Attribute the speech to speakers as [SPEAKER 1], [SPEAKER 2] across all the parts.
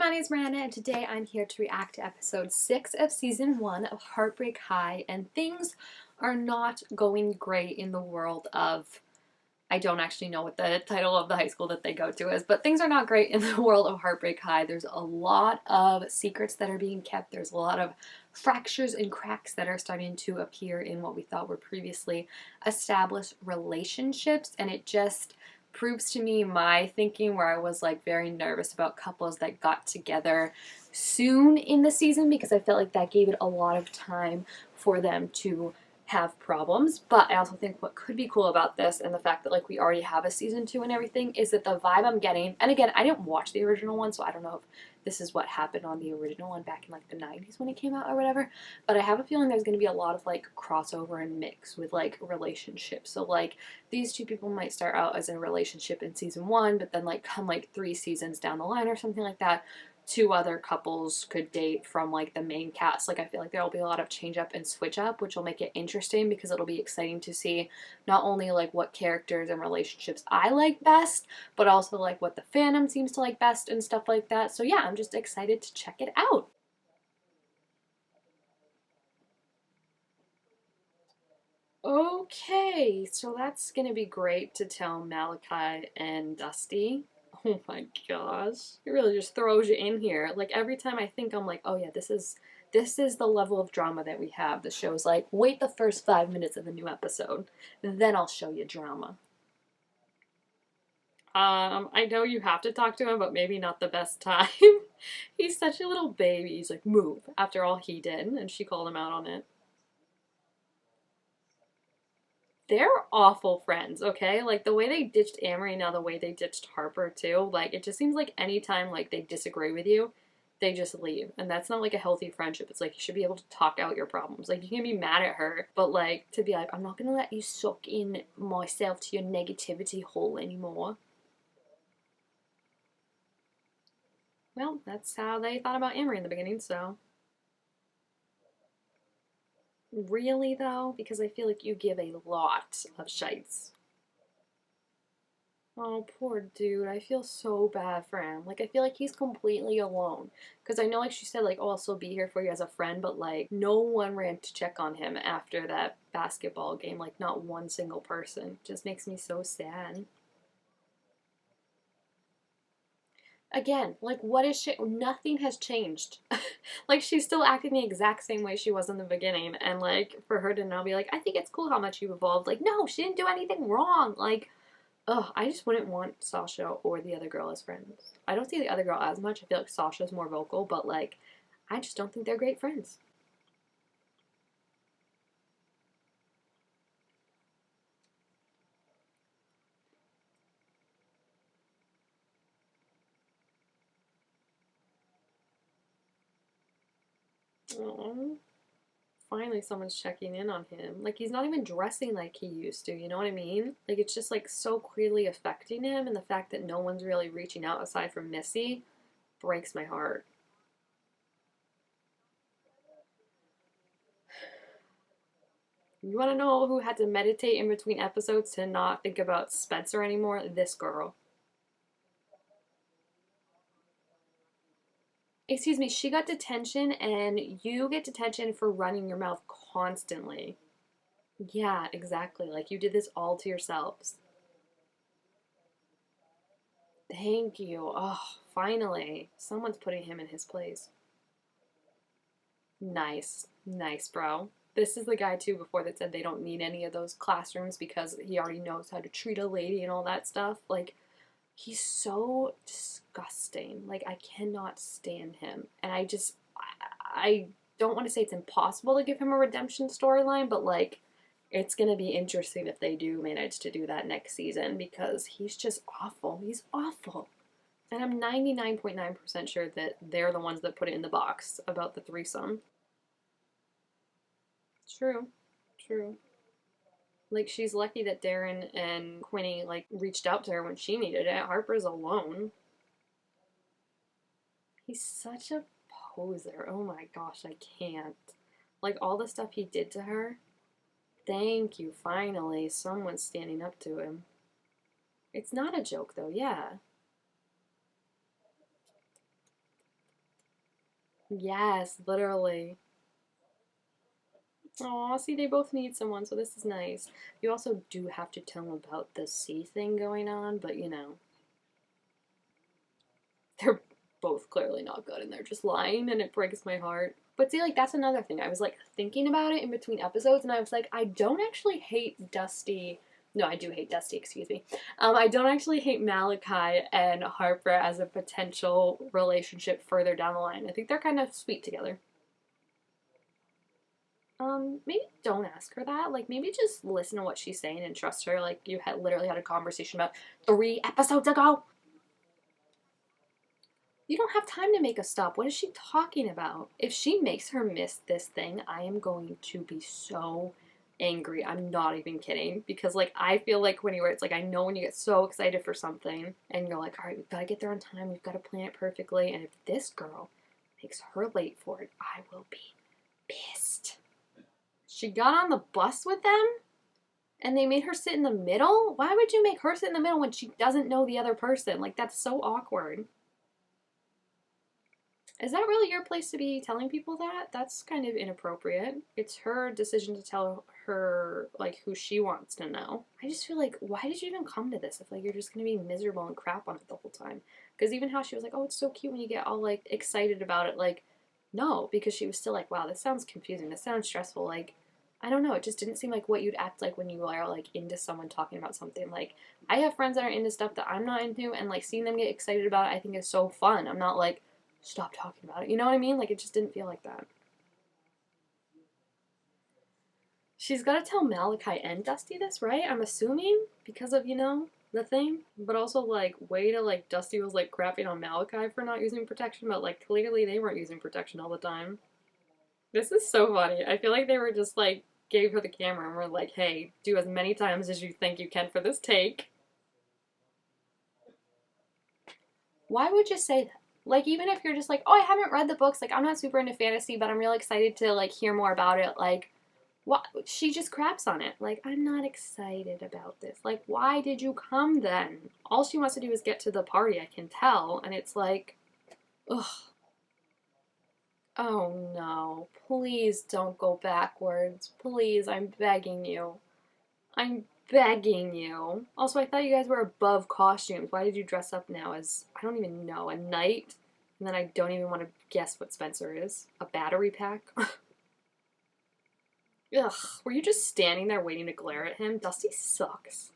[SPEAKER 1] my name is Miranda, and today I'm here to react to episode 6 of season 1 of Heartbreak High, and things are not going great in the world of, I don't actually know what the title of the high school that they go to is, but things are not great in the world of Heartbreak High. There's a lot of secrets that are being kept. There's a lot of fractures and cracks that are starting to appear in what we thought were previously established relationships, and it just proves to me my thinking where I was like very nervous about couples that got together soon in the season, because I felt like that gave it a lot of time for them to have problems. But I also think what could be cool about this, and the fact that like we already have a season 2 and everything, is that the vibe I'm getting, and again, I didn't watch the original one, so I don't know if this is what happened on the original one back in like the 90s when it came out or whatever, but I have a feeling there's going to be a lot of like crossover and mix with like relationships. So like these two people might start out as a relationship in season 1, but then like come like 3 seasons down the line or something like that, 2 other couples could date from like the main cast. Like I feel like there'll be a lot of change up and switch up, which will make it interesting because it'll be exciting to see not only like what characters and relationships I like best, but also like what the fandom seems to like best and stuff like that. So yeah, I'm just excited to check it out. Okay, so that's gonna be great to tell Malachi and Dusty. Oh my gosh. It really just throws you in here. Like every time I think I'm like, oh yeah, this is the level of drama that we have. The show's like, wait the first 5 minutes of the new episode, then I'll show you drama. I know you have to talk to him, but maybe not the best time. He's such a little baby. He's like, move, after all he did, and she called him out on it. They're awful friends, okay? Like the way they ditched Amory, now the way they ditched Harper too. Like it just seems like anytime like they disagree with you, they just leave. And that's not like a healthy friendship. It's like you should be able to talk out your problems. Like you can be mad at her, but like to be like, I'm not gonna let you suck in myself to your negativity hole anymore. Well, that's how they thought about Amory in the beginning, so. Really though? Because I feel like you give a lot of shites. Oh, poor dude. I feel so bad for him. Like, I feel like he's completely alone. Because I know, like, she said, like, oh, I'll still be here for you as a friend, but, like, no one ran to check on him after that basketball game. Like, not one single person. Just makes me so sad. Again, like, what is she? Nothing has changed. Like, she's still acting the exact same way she was in the beginning. And, like, for her to now be like, I think it's cool how much you've evolved. Like, no, she didn't do anything wrong. Like, ugh, I just wouldn't want Sasha or the other girl as friends. I don't see the other girl as much. I feel like Sasha's more vocal, but like, I just don't think they're great friends. Aww. Finally, someone's checking in on him. Like, he's not even dressing like he used to, you know what I mean? Like, it's just like so clearly affecting him, and the fact that no one's really reaching out aside from Missy breaks my heart. You want to know who had to meditate in between episodes to not think about Spencer anymore? This girl. Excuse me, she got detention and you get detention for running your mouth constantly. Yeah, exactly. Like you did this all to yourselves. Thank you. Oh, finally. Someone's putting him in his place. Nice. Nice, bro. This is the guy too before that said they don't need any of those classrooms because he already knows how to treat a lady and all that stuff. Like, he's so disgusting. Like, I cannot stand him. And I don't want to say it's impossible to give him a redemption storyline, but like, it's going to be interesting if they do manage to do that next season because he's just awful. He's awful. And I'm 99.9% sure that they're the ones that put it in the box about the threesome. True. True. Like, she's lucky that Darren and Quinny, like, reached out to her when she needed it. Harper's alone. He's such a poser. Oh my gosh, I can't. Like, all the stuff he did to her. Thank you, finally. Someone's standing up to him. It's not a joke, though, yeah. Yes, literally. Aw, see, they both need someone, so this is nice. You also do have to tell them about the C thing going on, but you know, they're both clearly not good and they're just lying, and it breaks my heart. But see, like, that's another thing. I was like thinking about it in between episodes, and I was like, I don't actually hate Dusty. No, I do hate Dusty, excuse me. I don't actually hate Malachi and Harper as a potential relationship further down the line. I think they're kind of sweet together. Maybe don't ask her that. Like, maybe just listen to what she's saying and trust her. Like, you had literally had a conversation about 3 episodes ago. You don't have time to make a stop. What is she talking about? If she makes her miss this thing, I am going to be so angry. I'm not even kidding. Because, like, I feel like when it's like, I know when you get so excited for something and you're like, all right, we've got to get there on time. We've got to plan it perfectly. And if this girl makes her late for it, I will be pissed. She got on the bus with them and they made her sit in the middle? Why would you make her sit in the middle when she doesn't know the other person? Like, that's so awkward. Is that really your place to be telling people that? That's kind of inappropriate. It's her decision to tell her, like, who she wants to know. I just feel like, why did you even come to this if, like, you're just gonna be miserable and crap on it the whole time? Because even how she was like, oh, it's so cute when you get all, like, excited about it, like, no, because she was still like, wow, this sounds confusing. This sounds stressful. Like, I don't know. It just didn't seem like what you'd act like when you are, like, into someone talking about something. Like, I have friends that are into stuff that I'm not into, and, like, seeing them get excited about it, I think is so fun. I'm not like, stop talking about it. You know what I mean? Like, it just didn't feel like that. She's got to tell Malachi and Dusty this, right? I'm assuming because of, the thing. But also, like, way to, like, Dusty was, like, crapping on Malachi for not using protection, but, like, clearly they weren't using protection all the time. This is so funny. I feel like they were just, like, gave her the camera and were like, hey, do as many times as you think you can for this take. Why would you say that? Like, even if you're just like, oh, I haven't read the books, like, I'm not super into fantasy, but I'm really excited to, like, hear more about it, like, what? She just craps on it. Like, I'm not excited about this. Like, why did you come then? All she wants to do is get to the party, I can tell, and it's like, ugh. Oh no, please don't go backwards. Please, I'm begging you. I'm begging you. Also, I thought you guys were above costumes. Why did you dress up now as, I don't even know, a knight? And then I don't even want to guess what Spencer is. A battery pack? Ugh, were you just standing there waiting to glare at him? Dusty sucks.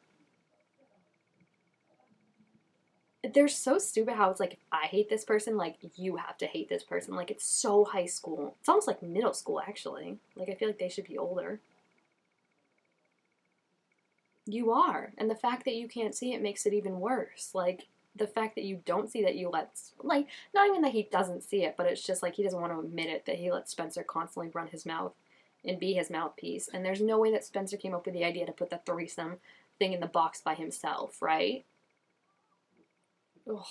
[SPEAKER 1] They're so stupid how it's like, if I hate this person, like, you have to hate this person. Like, it's so high school. It's almost like middle school, actually. Like, I feel like they should be older. You are. And the fact that you can't see it makes it even worse. Like, the fact that you don't see that you let, like, not even that he doesn't see it, but it's just like he doesn't want to admit it that he lets Spencer constantly run his mouth and be his mouthpiece. And there's no way that Spencer came up with the idea to put the threesome thing in the box by himself, right? Ugh,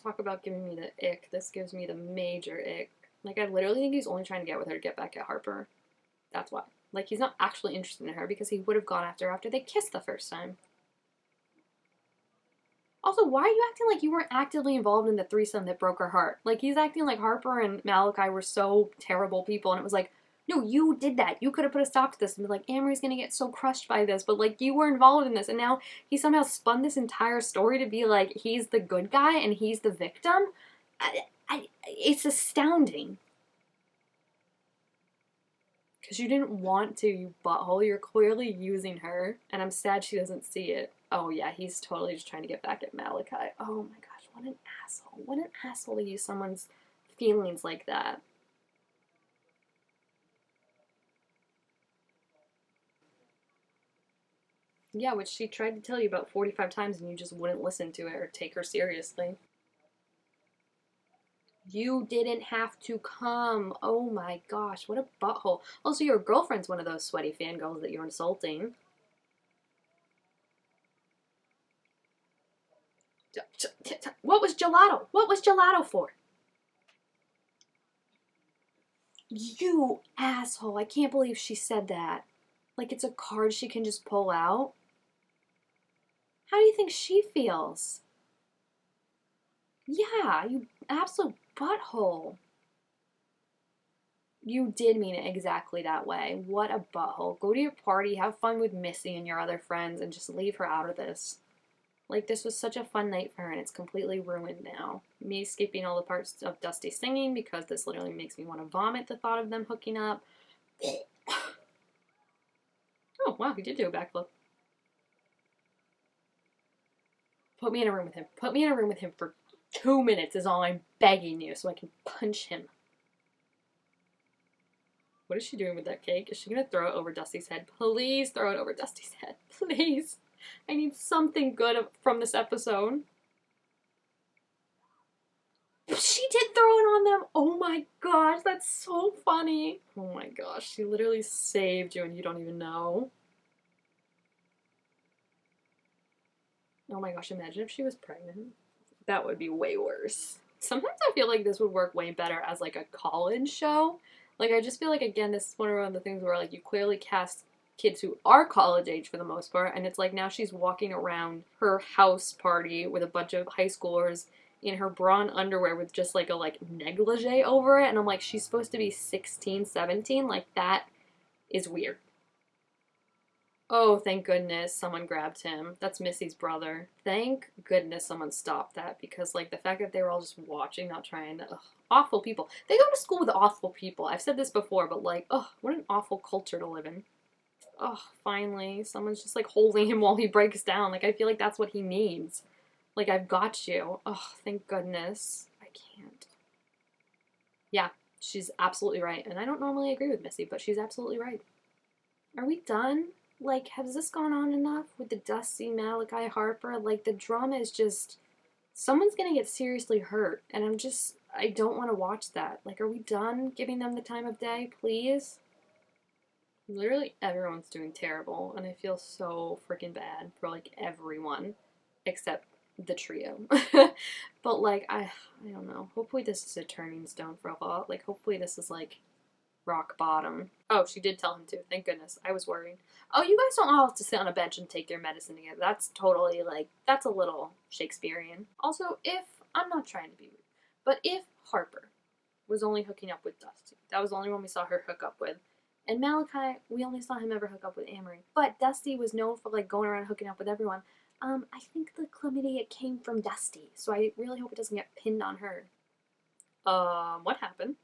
[SPEAKER 1] talk about giving me the ick. This gives me the major ick. Like, I literally think he's only trying to get with her to get back at Harper. That's why. Like, he's not actually interested in her because he would have gone after they kissed the first time. Also, why are you acting like you weren't actively involved in the threesome that broke her heart? Like, he's acting like Harper and Malachi were so terrible people, and it was like, no, you did that. You could have put a stop to this and be like, Amory's gonna get so crushed by this, but like, you were involved in this, and now he somehow spun this entire story to be like, he's the good guy and he's the victim. It's astounding. Because you didn't want to, you butthole. You're clearly using her, and I'm sad she doesn't see it. Oh, yeah, he's totally just trying to get back at Malachi. Oh my gosh, what an asshole. What an asshole to use someone's feelings like that. Yeah, which she tried to tell you about 45 times and you just wouldn't listen to it or take her seriously. You didn't have to come. Oh my gosh, what a butthole. Also, your girlfriend's one of those sweaty fangirls that you're insulting. What was gelato? What was gelato for? You asshole. I can't believe she said that. Like it's a card she can just pull out. How do you think she feels? Yeah, you absolute butthole. You did mean it exactly that way. What a butthole. Go to your party, have fun with Missy and your other friends, and just leave her out of this. Like, this was such a fun night for her, and it's completely ruined now. Me skipping all the parts of Dusty singing because this literally makes me want to vomit, the thought of them hooking up. Oh, wow, he did do a backflip. Put me in a room with him. Put me in a room with him for 2 minutes is all I'm begging you so I can punch him. What is she doing with that cake? Is she going to throw it over Dusty's head? Please throw it over Dusty's head. Please. I need something good from this episode. She did throw it on them. Oh my gosh, that's so funny. Oh my gosh, she literally saved you and you don't even know. Oh my gosh, imagine if she was pregnant. That would be way worse. Sometimes I feel like this would work way better as like a college show. Like, I just feel like, again, this is one of the things where like you clearly cast kids who are college age for the most part, and it's like now she's walking around her house party with a bunch of high schoolers in her bra and underwear with just like a like negligee over it, and I'm like, she's supposed to be 16, 17, like that is weird. Oh, thank goodness someone grabbed him. That's Missy's brother. Thank goodness someone stopped that, because like the fact that they were all just watching, not trying to, awful people. They go to school with awful people. I've said this before, but like, what an awful culture to live in. Oh, finally, someone's just like holding him while he breaks down. Like, I feel like that's what he needs. Like, I've got you. Oh, thank goodness. I can't. Yeah, she's absolutely right. And I don't normally agree with Missy, but she's absolutely right. Are we done? Like, has this gone on enough with the Dusty, Malachi, Harper? Like, the drama is just, someone's gonna get seriously hurt. And I don't want to watch that. Like, are we done giving them the time of day, please? Literally everyone's doing terrible, and I feel so freaking bad for like everyone except the trio. But like I don't know. Hopefully this is a turning stone for a lot. Like, hopefully this is like rock bottom. Oh, she did tell him to. Thank goodness. I was worried. Oh, you guys don't all have to sit on a bench and take your medicine together. That's totally like, that's a little Shakespearean. Also, if I'm not trying to be rude, but if Harper was only hooking up with Dusty, that was the only one we saw her hook up with. And Malachi, we only saw him ever hook up with Amory. But Dusty was known for like going around hooking up with everyone. I think the chlamydia came from Dusty, so I really hope it doesn't get pinned on her. What happened?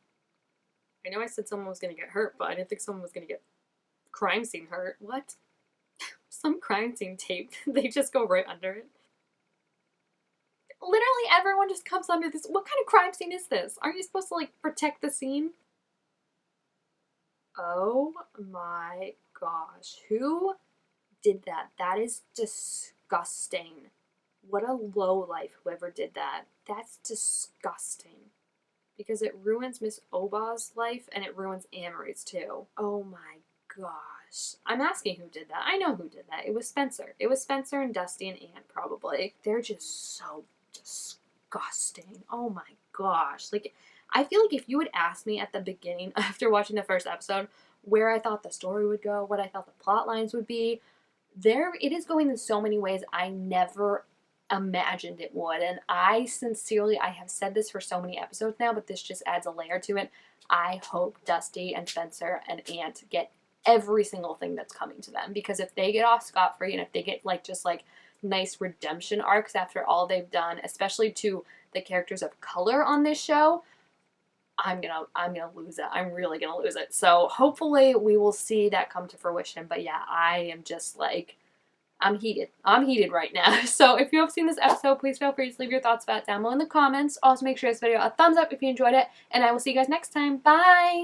[SPEAKER 1] I know I said someone was gonna get hurt, but I didn't think someone was gonna get crime scene hurt. What? Some crime scene tape. They just go right under it. Literally everyone just comes under this. What kind of crime scene is this? Aren't you supposed to like protect the scene? Oh my gosh. Who did that? That is disgusting. What a lowlife whoever did that. That's disgusting. Because it ruins Miss Oba's life and it ruins Amory's too. Oh my gosh. I'm asking who did that. I know who did that. It was Spencer. It was Spencer and Dusty and Ann probably. They're just so disgusting. Oh my gosh. Like, I feel like if you had asked me at the beginning, after watching the first episode, where I thought the story would go, what I thought the plot lines would be, it is going in so many ways I never imagined it would. And I have said this for so many episodes now, but this just adds a layer to it. I hope Dusty and Spencer and Ant get every single thing that's coming to them, because if they get off scot-free and if they get like just like nice redemption arcs after all they've done, especially to the characters of color on this show, I'm gonna lose it. I'm really gonna lose it. So hopefully we will see that come to fruition. But yeah, I am just like, I'm heated. I'm heated right now. So if you have seen this episode, please feel free to leave your thoughts about it down below in the comments. Also, make sure to give this video a thumbs up if you enjoyed it, and I will see you guys next time. Bye!